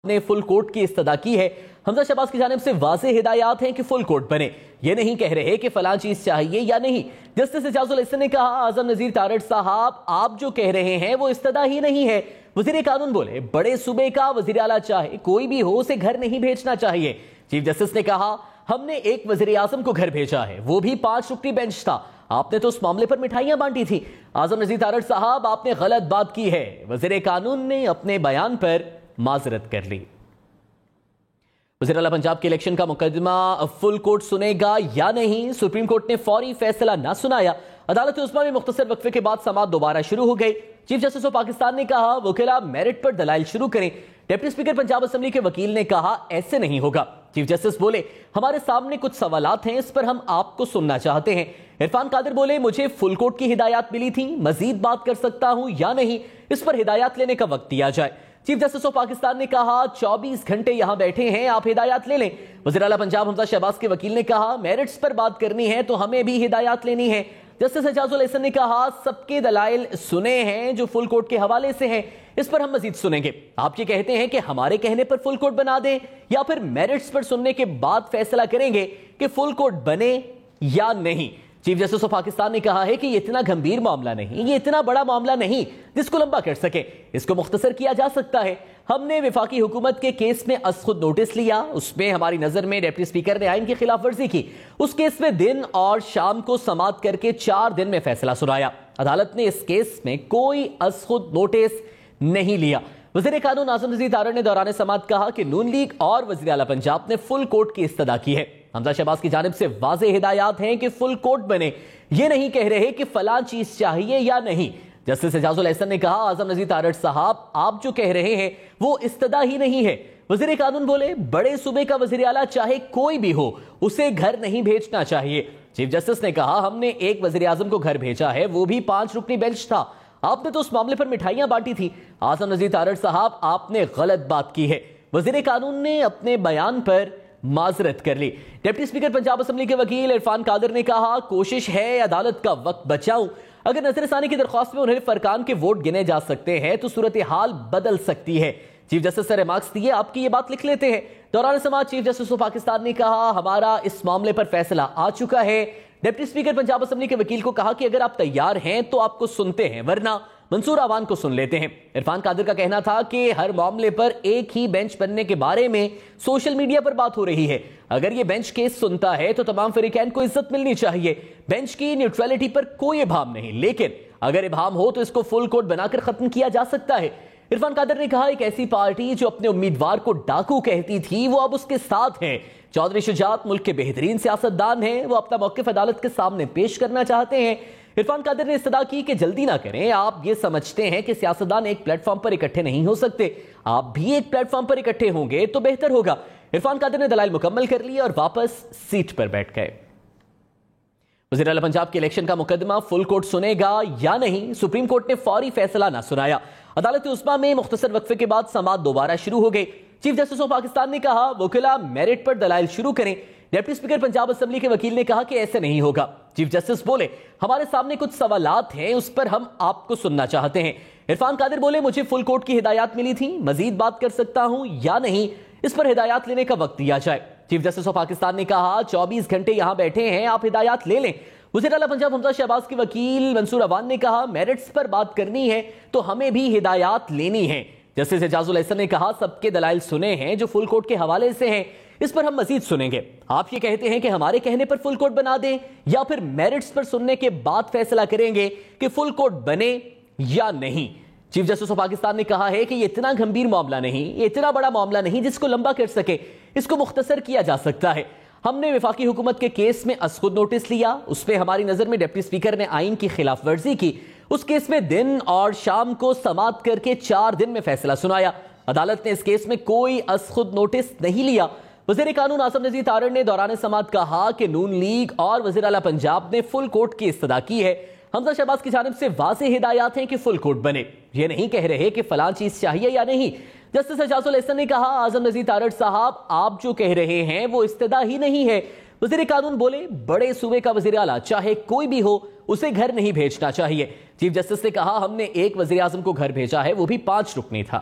نے فل کوٹ کی استدا کی ہے۔ حمزہ شہباز کی جانب سے واضح ہدایات ہیں کہ فل کوٹ بنے، یہ نہیں کہہ رہے کہ فلاں چیز چاہیے یا نہیں۔ جسٹس اعجاز الاحسن نے کہا اعظم نذیر تارڑ صاحب آپ جو کہہ رہے ہیں وہ استدا ہی نہیں ہے۔ وزیر قانون بولے بڑے صوبے کا وزیر اعلیٰ چاہے کوئی بھی ہو اسے گھر نہیں بھیجنا چاہیے۔ چیف جسٹس نے کہا ہم نے ایک وزیر اعظم کو گھر بھیجا ہے، وہ بھی 5 رکنی بینچ تھا، آپ نے تو اس معاملے پر مٹھائیاں بانٹی تھی۔ اعظم نذیر تارڑ صاحب آپ نے غلط بات کی ہے۔ وزیر قانون نے اپنے بیان پر معذرت کر لی۔ وزیر اعلیٰ پنجاب کے الیکشن کا مقدمہ فل کورٹ سنے گا یا نہیں، سپریم کورٹ نے فوری فیصلہ نہ سنایا۔ عدالت عظمیٰ میں مختصر وقفے کے بعد سماعت دوبارہ شروع ہو گئی۔ چیف جسٹس آف پاکستان نے کہا وکلاء میرٹ پر دلائل شروع کریں۔ ڈپٹی اسپیکر پنجاب اسمبلی کے وکیل نے کہا ایسے نہیں ہوگا۔ چیف جسٹس بولے ہمارے سامنے کچھ سوالات ہیں، اس پر ہم آپ کو سننا چاہتے ہیں۔ عرفان قادر بولے مجھے فل کورٹ کی ہدایات ملی تھی، مزید بات کر سکتا ہوں یا نہیں، اس پر ہدایات لینے کا وقت دیا جائے۔ چیف جسٹس آف پاکستان نے کہا 24 گھنٹے یہاں بیٹھے ہیں، آپ ہدایات لے لیں۔ وزیر اعلیٰ پنجاب حمزہ شہباز کے وکیل نے کہا میرٹس پر بات کرنی ہے تو ہمیں بھی ہدایات لینی ہے۔ جسٹس اعجاز الاحسن نے کہا سب کے دلائل سنے ہیں جو فل کورٹ کے حوالے سے ہیں، اس پر ہم مزید سنیں گے۔ آپ یہ کہتے ہیں کہ ہمارے کہنے پر فل کورٹ بنا دیں یا پھر میرٹس پر سننے کے بعد فیصلہ کریں گے کہ فل کورٹ بنے یا نہیں۔ چیف جسٹس آف پاکستان نے کہا ہے کہ یہ اتنا گمبھیر معاملہ نہیں، یہ اتنا بڑا معاملہ نہیں جس کو لمبا کر سکے، اس کو مختصر کیا جا سکتا ہے۔ ہم نے وفاقی حکومت کے کیس میں از خود نوٹس لیا، اس میں ہماری نظر میں ڈپٹی اسپیکر نے آئین کی خلاف ورزی کی، اس کیس میں دن اور شام کو سماعت کر کے 4 دن میں فیصلہ سنایا۔ عدالت نے اس کیس میں کوئی از خود نوٹس نہیں لیا۔ وزیر قانون اعظم نذیر تارڑ نے دوران سماعت کہا کہ نون لیگ اور وزیر اعلیٰ پنجاب نے فل کورٹ کی استدا کی ہے۔ حمزہ شہباز کی جانب سے واضح ہدایات ہیں کہ فل کورٹ بنے، یہ نہیں کہہ رہے کہ فلاں چیز چاہیے یا نہیں۔ جسٹس اعجاز الاحسن نے کہا اعظم نذیر تارڑ صاحب آپ جو کہہ رہے ہیں وہ استدا ہی نہیں ہے۔ وزیر قانون بولے بڑے صوبے کا وزیر اعلیٰ چاہے کوئی بھی ہو اسے گھر نہیں بھیجنا چاہیے۔ چیف جسٹس نے کہا ہم نے ایک وزیر اعظم کو گھر بھیجا ہے، وہ بھی 5 رکنی بینچ تھا، آپ نے تو اس معاملے پر مٹھائیاں بانٹی تھی۔ اعظم نذیر تارڑ صاحب آپ نے غلط بات کی ہے۔ وزیر قانون نے اپنے بیان پر معذرت کر لی۔ ڈپٹی اسپیکر پنجاب اسمبلی کے وکیل عرفان قادر نے کہا کوشش ہے عدالت کا وقت بچاؤں، اگر نظر ثانی کی درخواست میں انہیں فرقان کے ووٹ گنے جا سکتے ہیں تو صورتحال بدل سکتی ہے۔ چیف جسٹس نے ریمارکس دیے آپ کی یہ بات لکھ لیتے ہیں۔ دوران سماعت چیف جسٹس آف پاکستان نے کہا ہمارا اس معاملے پر فیصلہ آ چکا ہے۔ ڈپٹی اسپیکر پنجاب اسمبلی کے وکیل کو کہا کہ اگر آپ تیار ہیں تو آپ کو سنتے ہیں، ورنہ منصور آوان کو سن لیتے ہیں۔ عرفان قادر کا کہنا تھا کہ ہر معاملے پر ایک ہی بینچ بننے کے بارے میں سوشل میڈیا پر بات ہو رہی ہے، اگر یہ بینچ کیس سنتا ہے تو تمام فریقین کو عزت ملنی چاہیے، بینچ کی نیوٹرلٹی پر کوئی ابہام نہیں، لیکن اگر ابہام ہو تو اس کو فل کورٹ بنا کر ختم کیا جا سکتا ہے۔ عرفان قادر نے کہا ایک ایسی پارٹی جو اپنے امیدوار کو ڈاکو کہتی تھی وہ اب اس کے ساتھ ہے۔ چودھری شجاعت ملک کے بہترین سیاستدان ہیں، وہ اپنا موقف عدالت کے سامنے پیش کرنا چاہتے ہیں۔ عرفان قادر نے استدعا کی کہ جلدی نہ کریں، آپ یہ سمجھتے ہیں کہ سیاستدان ایک پلیٹ فارم پر اکٹھے نہیں ہو سکتے، آپ بھی ایک پلیٹ فارم پر اکٹھے ہوں گے تو بہتر ہوگا۔ عرفان قادر نے دلائل مکمل کر لی اور واپس سیٹ پر بیٹھ گئے۔ وزیر اعلیٰ پنجاب کے الیکشن کا مقدمہ فل کورٹ سنے گا یا نہیں، سپریم کورٹ نے فوری فیصلہ نہ سنایا۔ عدالت عظمیٰ میں مختصر وقفے کے بعد سماعت دوبارہ شروع ہو گئی۔ چیف جسٹس آف پاکستان نے کہا وکلاء میرٹ پر دلائل شروع کریں۔ ڈپٹی اسپیکر پنجاب اسمبلی کے وکیل نے کہا کہ ایسے نہیں ہوگا۔ چیف جسٹس بولے ہمارے سامنے کچھ سوالات ہیں، اس پر ہم آپ کو سننا چاہتے ہیں۔ عرفان قادر بولے مجھے فل کورٹ کی ہدایات ملی تھی، مزید بات کر سکتا ہوں یا نہیں، اس پر ہدایات لینے کا وقت دیا جائے۔ چیف جسٹس آف پاکستان نے کہا 24 گھنٹے یہاں بیٹھے ہیں، آپ ہدایات لے لیں۔ وزیر اعلیٰ پنجاب حمزہ شہباز کے وکیل منصور آوان نے کہا میرٹس پر بات کرنی ہے تو ہمیں بھی ہدایات لینی ہے۔ جسٹس اعجاز الاحسن نے کہا سب کے دلائل سنے ہیں جو فل کورٹ کے حوالے سے ہیں، اس پر ہم مزید سنیں گے۔ آپ یہ کہتے ہیں کہ ہمارے کہنے پر فل کورٹ بنا دیں یا پھر میرٹس پر سننے کے بعد فیصلہ کریں گے کہ فل کورٹ بنے یا نہیں۔ چیف جسٹس آف پاکستان نے کہا ہے کہ یہ اتنا گمبھیر معاملہ نہیں، یہ اتنا بڑا معاملہ نہیں جس کو لمبا کر سکے، اس کو مختصر کیا جا سکتا ہے۔ ہم نے وفاقی حکومت کے کیس میں از خود نوٹس لیا، اس پہ ہماری نظر میں ڈپٹی اسپیکر نے آئین کی خلاف ورزی کی، اس کیس میں دن اور شام کو سماعت کر کے 4 دن میں فیصلہ سنایا۔ عدالت نے اس کیس میں کوئی از خود نوٹس نہیں لیا۔ وزیر قانون اعظم نذیر تارڑ نے دوران سماعت کہا کہ نون لیگ اور وزیر اعلیٰ پنجاب نے فل کورٹ کی استدعا کی ہے۔ حمزہ شہباز کی جانب سے واضح ہدایات ہیں کہ فل کورٹ بنے، یہ نہیں کہہ رہے کہ فلاں چیز چاہیے یا نہیں۔ جسٹس اعجاز الاحسن نے کہا اعظم نذیر تارڑ صاحب آپ جو کہہ رہے ہیں وہ استدعا ہی نہیں ہے۔ وزیر قانون بولے بڑے صوبے کا وزیر اعلیٰ چاہے کوئی بھی ہو اسے گھر نہیں بھیجنا چاہیے۔ چیف جسٹس نے کہا ہم نے ایک وزیر اعظم کو گھر بھیجا ہے، وہ بھی 5 رکنی تھا۔